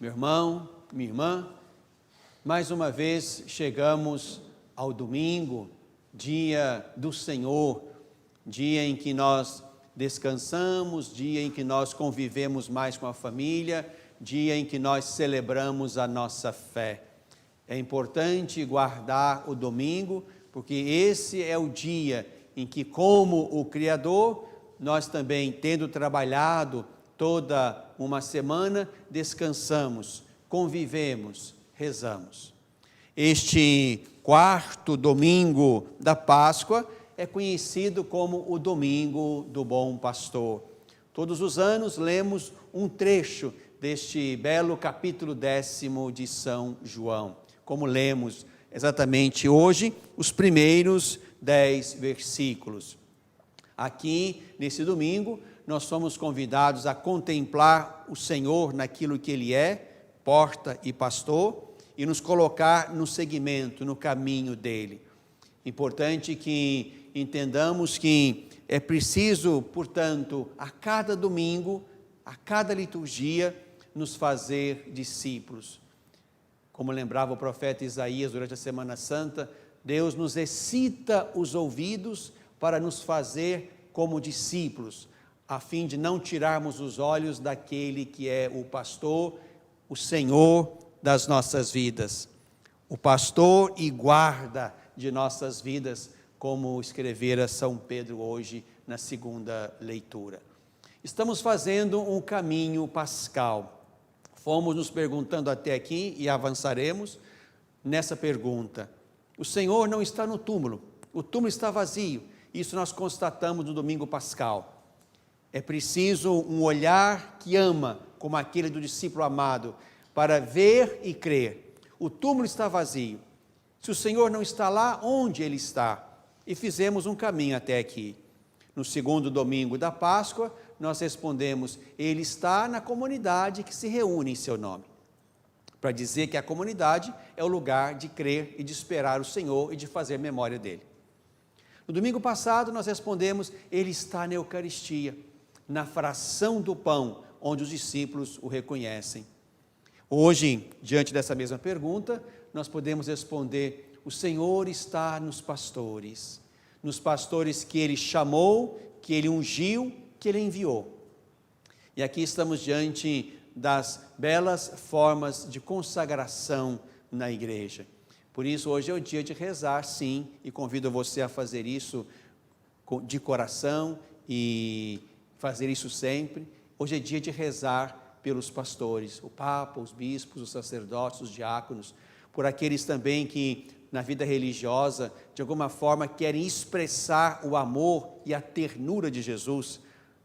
Meu irmão, minha irmã, mais uma vez chegamos ao domingo, dia do Senhor, dia em que nós descansamos, dia em que nós convivemos mais com a família, dia em que nós celebramos a nossa fé. É importante guardar o domingo, porque esse é o dia em que, como o Criador, nós também, tendo trabalhado toda uma semana, descansamos, convivemos, rezamos. Este quarto domingo da Páscoa é conhecido como o Domingo do Bom Pastor. Todos os anos lemos um trecho deste belo capítulo 10º de São João, como lemos exatamente hoje, os primeiros 10 versículos. Aqui, nesse domingo, nós somos convidados a contemplar o Senhor naquilo que Ele é, porta e pastor, e nos colocar no segmento, no caminho dEle. Importante que entendamos que é preciso, portanto, a cada domingo, a cada liturgia, nos fazer discípulos. Como lembrava o profeta Isaías durante a Semana Santa, Deus nos excita os ouvidos para nos fazer como discípulos, a fim de não tirarmos os olhos daquele que é o pastor, o Senhor das nossas vidas. O pastor e guarda de nossas vidas, como escrevera São Pedro hoje na segunda leitura. Estamos fazendo um caminho pascal. Fomos nos perguntando até aqui e avançaremos nessa pergunta. O Senhor não está no túmulo, o túmulo está vazio. Isso nós constatamos no domingo pascal. É preciso um olhar que ama, como aquele do discípulo amado, para ver e crer. O túmulo está vazio. Se o Senhor não está lá, onde Ele está? E fizemos um caminho até aqui. No segundo domingo da Páscoa, nós respondemos, Ele está na comunidade que se reúne em seu nome. Para dizer que a comunidade é o lugar de crer e de esperar o Senhor e de fazer memória dEle. No domingo passado, nós respondemos, Ele está na Eucaristia, na fração do pão, onde os discípulos o reconhecem. Hoje, diante dessa mesma pergunta, nós podemos responder, o Senhor está nos pastores que Ele chamou, que Ele ungiu, que Ele enviou. E aqui estamos diante das belas formas de consagração na igreja. Por isso, hoje é o dia de rezar, sim, e convido você a fazer isso de coração e fazer isso sempre. Hoje é dia de rezar pelos pastores, o Papa, os bispos, os sacerdotes, os diáconos, por aqueles também que na vida religiosa, de alguma forma, querem expressar o amor e a ternura de Jesus,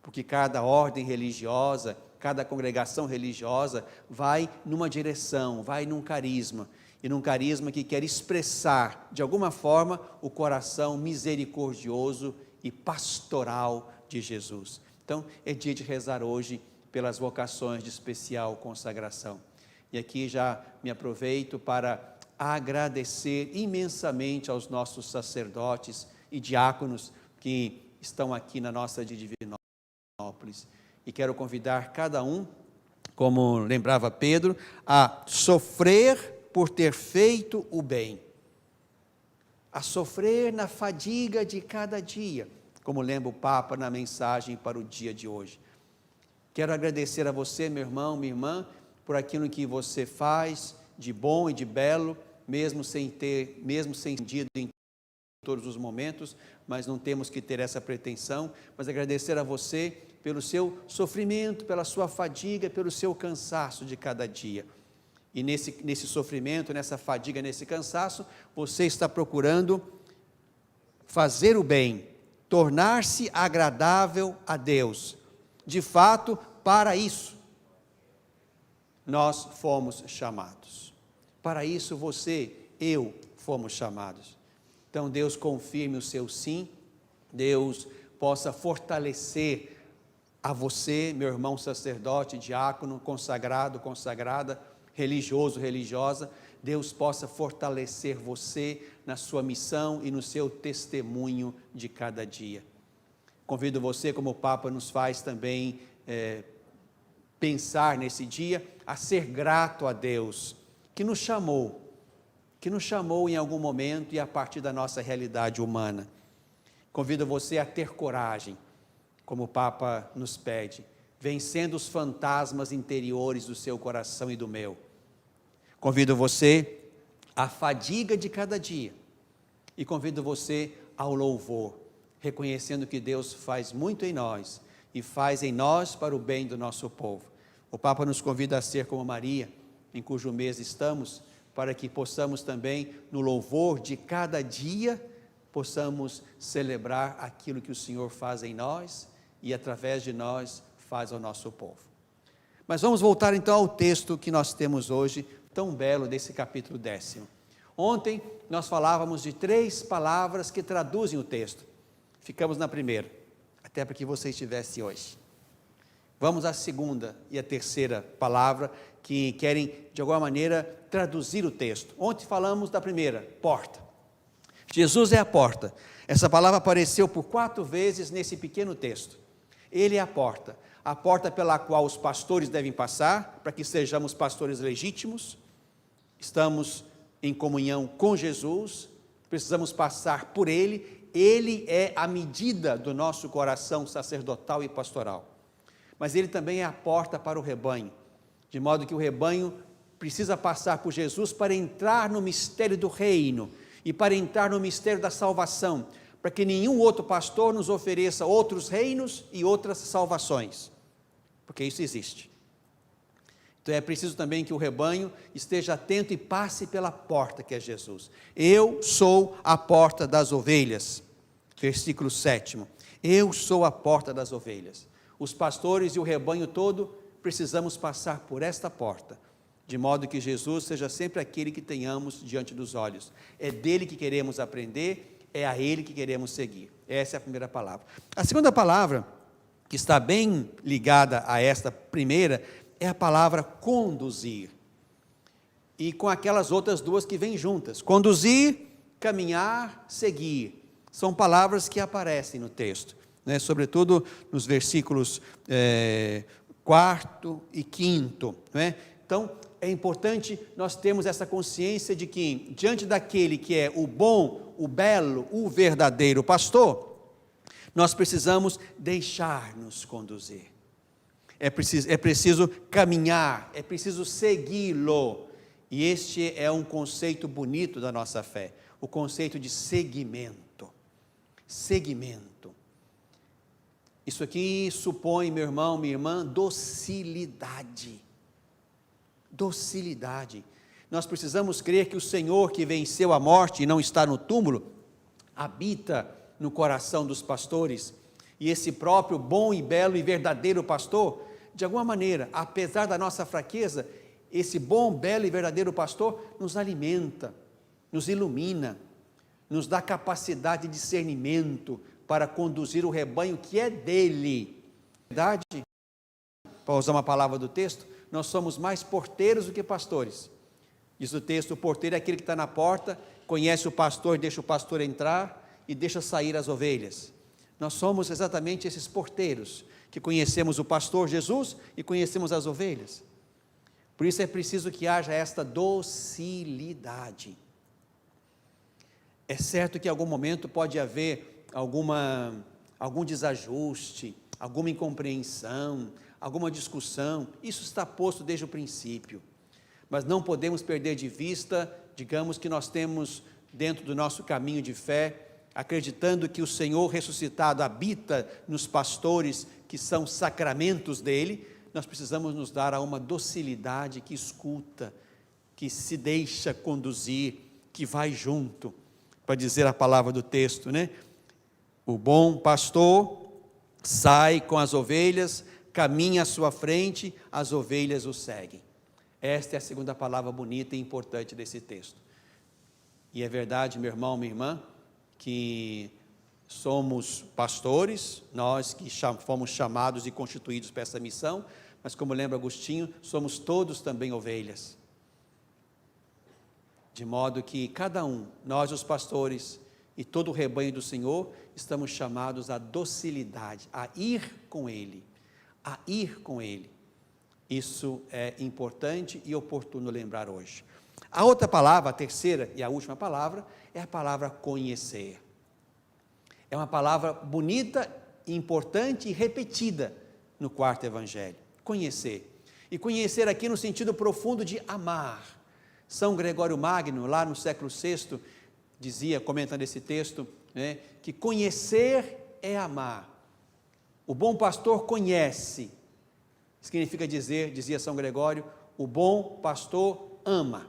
porque cada ordem religiosa, cada congregação religiosa vai numa direção, vai num carisma, e num carisma que quer expressar, de alguma forma, o coração misericordioso e pastoral de Jesus. Então, é dia de rezar hoje pelas vocações de especial consagração. E aqui já me aproveito para agradecer imensamente aos nossos sacerdotes e diáconos que estão aqui na nossa de Divinópolis. E quero convidar cada um, como lembrava Pedro, a sofrer por ter feito o bem. A sofrer na fadiga de cada dia, como lembra o Papa na mensagem para o dia de hoje. Quero agradecer a você, meu irmão, minha irmã, por aquilo que você faz de bom e de belo, mesmo sem sentido em todos os momentos, mas não temos que ter essa pretensão, mas agradecer a você pelo seu sofrimento, pela sua fadiga, pelo seu cansaço de cada dia. E nesse sofrimento, nessa fadiga, nesse cansaço, você está procurando fazer o bem, tornar-se agradável a Deus. De fato, para isso, nós fomos chamados. Para isso você, eu, fomos chamados. Então Deus confirme o seu sim, Deus possa fortalecer a você, meu irmão sacerdote, diácono, consagrado, consagrada, religioso, religiosa, Deus possa fortalecer você na sua missão e no seu testemunho de cada dia. Convido você, como o Papa nos faz também pensar nesse dia, a ser grato a Deus, que nos chamou em algum momento e a partir da nossa realidade humana. Convido você a ter coragem, como o Papa nos pede, vencendo os fantasmas interiores do seu coração e do meu. Convido você à fadiga de cada dia e convido você ao louvor, reconhecendo que Deus faz muito em nós e faz em nós para o bem do nosso povo. O Papa nos convida a ser como Maria, em cujo mês estamos, para que possamos também, no louvor de cada dia, possamos celebrar aquilo que o Senhor faz em nós e através de nós faz ao nosso povo. Mas vamos voltar então ao texto que nós temos hoje, tão belo, desse capítulo 10. Ontem nós falávamos de 3 palavras que traduzem o texto. Ficamos na primeira, até para que você estivesse hoje. Vamos à segunda e à terceira palavra, que querem, de alguma maneira, traduzir o texto. Ontem falamos da primeira, porta. Jesus é a porta. Essa palavra apareceu por 4 vezes nesse pequeno texto. Ele é a porta pela qual os pastores devem passar, para que sejamos pastores legítimos. Estamos em comunhão com Jesus, precisamos passar por Ele. Ele é a medida do nosso coração sacerdotal e pastoral. Mas Ele também é a porta para o rebanho, de modo que o rebanho precisa passar por Jesus para entrar no mistério do reino e para entrar no mistério da salvação, para que nenhum outro pastor nos ofereça outros reinos e outras salvações, porque isso existe. Então é preciso também que o rebanho esteja atento e passe pela porta que é Jesus. Eu sou a porta das ovelhas. Versículo 7. Eu sou a porta das ovelhas. Os pastores e o rebanho todo precisamos passar por esta porta, de modo que Jesus seja sempre aquele que tenhamos diante dos olhos. É dele que queremos aprender, é a ele que queremos seguir. Essa é a primeira palavra. A segunda palavra, que está bem ligada a esta primeira, é a palavra conduzir. E com aquelas outras 2 que vêm juntas. Conduzir, caminhar, seguir. São palavras que aparecem no texto, né? Sobretudo nos versículos 4 e 5. Né? Então, é importante nós termos essa consciência de que, diante daquele que é o bom, o belo, o verdadeiro pastor, nós precisamos deixar-nos conduzir. É preciso caminhar, é preciso segui-lo. E este é um conceito bonito da nossa fé, o conceito de seguimento. Seguimento. Isso aqui supõe, meu irmão, minha irmã, docilidade. Docilidade. Nós precisamos crer que o Senhor que venceu a morte e não está no túmulo, habita no coração dos pastores. E esse próprio bom e belo e verdadeiro pastor, de alguma maneira, apesar da nossa fraqueza, esse bom, belo e verdadeiro pastor nos alimenta, nos ilumina, nos dá capacidade de discernimento para conduzir o rebanho que é dele. Verdade, para usar uma palavra do texto, nós somos mais porteiros do que pastores. Diz o texto, o porteiro é aquele que está na porta, conhece o pastor, deixa o pastor entrar e deixa sair as ovelhas. Nós somos exatamente esses porteiros, que conhecemos o pastor Jesus e conhecemos as ovelhas. Por isso é preciso que haja esta docilidade. É certo que em algum momento pode haver algum desajuste, alguma incompreensão, alguma discussão, isso está posto desde o princípio, mas não podemos perder de vista, digamos que nós temos dentro do nosso caminho de fé, acreditando que o Senhor ressuscitado habita nos pastores que são sacramentos dele, nós precisamos nos dar a uma docilidade que escuta, que se deixa conduzir, que vai junto, para dizer a palavra do texto, né? O bom pastor sai com as ovelhas, caminha à sua frente, as ovelhas o seguem. Esta é a segunda palavra bonita e importante desse texto. E é verdade, meu irmão, minha irmã, que somos pastores, nós que fomos chamados e constituídos para essa missão, mas como lembra Agostinho, somos todos também ovelhas. De modo que cada um, nós os pastores e todo o rebanho do Senhor, estamos chamados à docilidade, a ir com Ele, Isso é importante e oportuno lembrar hoje. A outra palavra, a terceira e a última palavra, é a palavra conhecer. É uma palavra bonita, importante e repetida no quarto evangelho. Conhecer. E conhecer aqui no sentido profundo de amar. São Gregório Magno, lá no século VI, dizia, comentando esse texto, né, que conhecer é amar. O bom pastor conhece. Significa dizer, dizia São Gregório, o bom pastor ama.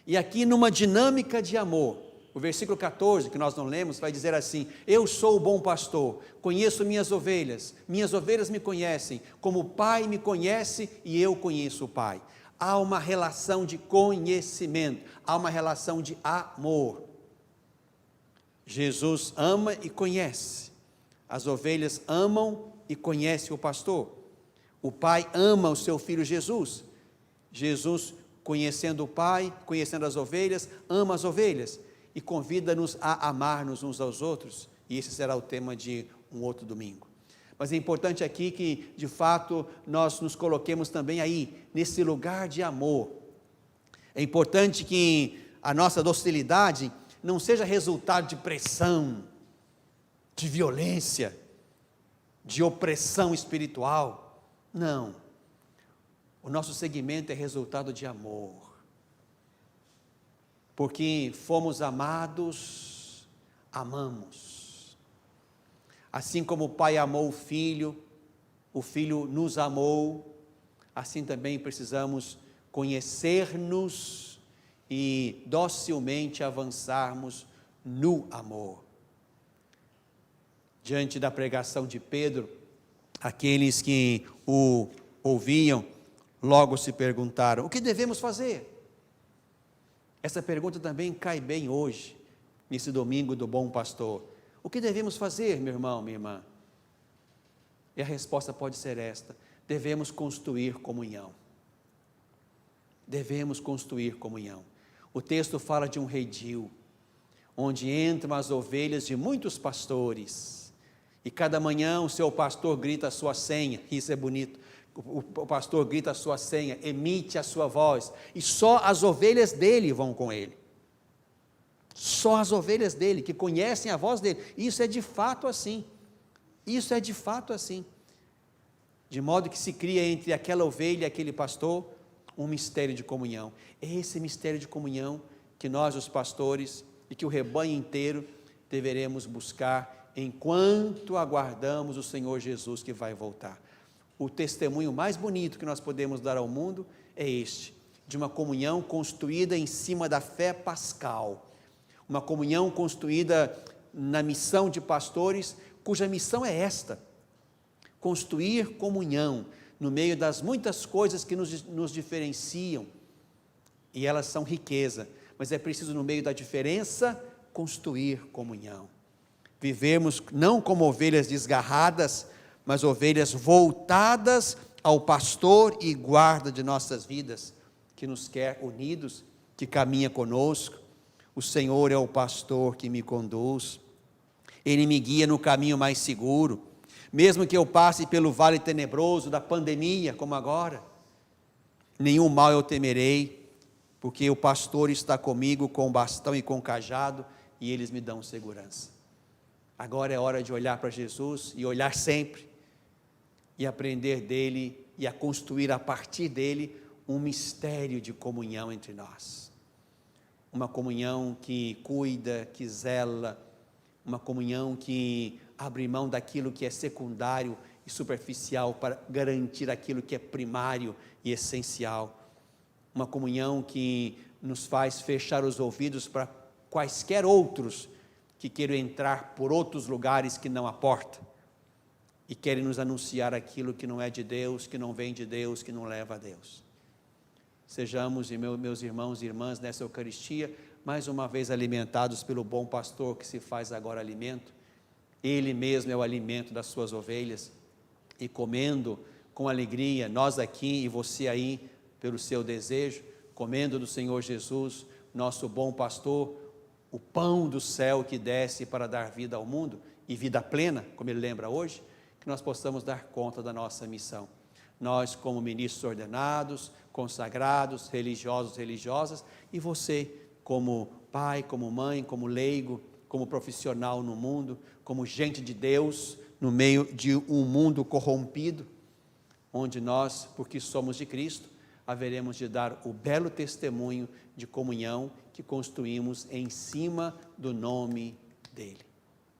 E aqui numa dinâmica de amor, o versículo 14, que nós não lemos, vai dizer assim: eu sou o bom pastor, conheço minhas ovelhas me conhecem, como o Pai me conhece e eu conheço o Pai. Há uma relação de conhecimento, há uma relação de amor. Jesus ama e conhece, as ovelhas amam e conhecem o pastor. O Pai ama o seu Filho Jesus. Jesus, conhecendo o Pai, conhecendo as ovelhas, ama as ovelhas e convida-nos a amar-nos uns aos outros, e esse será o tema de um outro domingo. Mas é importante aqui que, de fato, nós nos coloquemos também aí, nesse lugar de amor. É importante que a nossa docilidade não seja resultado de pressão, de violência, de opressão espiritual. Não. O nosso seguimento é resultado de amor. Porque fomos amados, amamos. Assim como o Pai amou o Filho nos amou, assim também precisamos conhecer-nos e docilmente avançarmos no amor. Diante da pregação de Pedro, aqueles que o ouviam, logo se perguntaram: o que devemos fazer? Essa pergunta também cai bem hoje, nesse domingo do Bom Pastor. O que devemos fazer, meu irmão, minha irmã? E a resposta pode ser esta: devemos construir comunhão. Devemos construir comunhão. O texto fala de um redil, onde entram as ovelhas de muitos pastores, e cada manhã o seu pastor grita a sua senha. Isso é bonito. O pastor grita a sua senha, emite a sua voz, e só as ovelhas dele vão com ele. Só as ovelhas dele, que conhecem a voz dele. Isso é de fato assim. Isso é de fato assim. De modo que se cria entre aquela ovelha e aquele pastor um mistério de comunhão. É esse mistério de comunhão que nós, os pastores, e que o rebanho inteiro deveremos buscar enquanto aguardamos o Senhor Jesus que vai voltar. O testemunho mais bonito que nós podemos dar ao mundo é este, de uma comunhão construída em cima da fé pascal, uma comunhão construída na missão de pastores, cuja missão é esta: construir comunhão no meio das muitas coisas que nos diferenciam, e elas são riqueza, mas é preciso, no meio da diferença, construir comunhão. Vivermos não como ovelhas desgarradas, mas ovelhas voltadas ao pastor e guarda de nossas vidas, que nos quer unidos, que caminha conosco. O Senhor é o pastor que me conduz, Ele me guia no caminho mais seguro, mesmo que eu passe pelo vale tenebroso da pandemia, como agora, nenhum mal eu temerei, porque o pastor está comigo com bastão e com cajado, e eles me dão segurança. Agora é hora de olhar para Jesus, e olhar sempre, e aprender dele, e a construir a partir dele, um mistério de comunhão entre nós. Uma comunhão que cuida, que zela, uma comunhão que abre mão daquilo que é secundário e superficial para garantir aquilo que é primário e essencial. Uma comunhão que nos faz fechar os ouvidos para quaisquer outros que queiram entrar por outros lugares que não há porta e querem nos anunciar aquilo que não é de Deus, que não vem de Deus, que não leva a Deus. Sejamos, meus irmãos e irmãs, nessa Eucaristia, mais uma vez alimentados pelo bom pastor que se faz agora alimento. Ele mesmo é o alimento das suas ovelhas, e comendo com alegria, nós aqui e você aí, pelo seu desejo, comendo do Senhor Jesus, nosso bom pastor, o pão do céu que desce para dar vida ao mundo, e vida plena, como ele lembra hoje, que nós possamos dar conta da nossa missão. Nós, como ministros ordenados, consagrados, religiosos, religiosas, e você, como pai, como mãe, como leigo, como profissional no mundo, como gente de Deus, no meio de um mundo corrompido, onde nós, porque somos de Cristo, haveremos de dar o belo testemunho de comunhão que construímos em cima do nome dEle.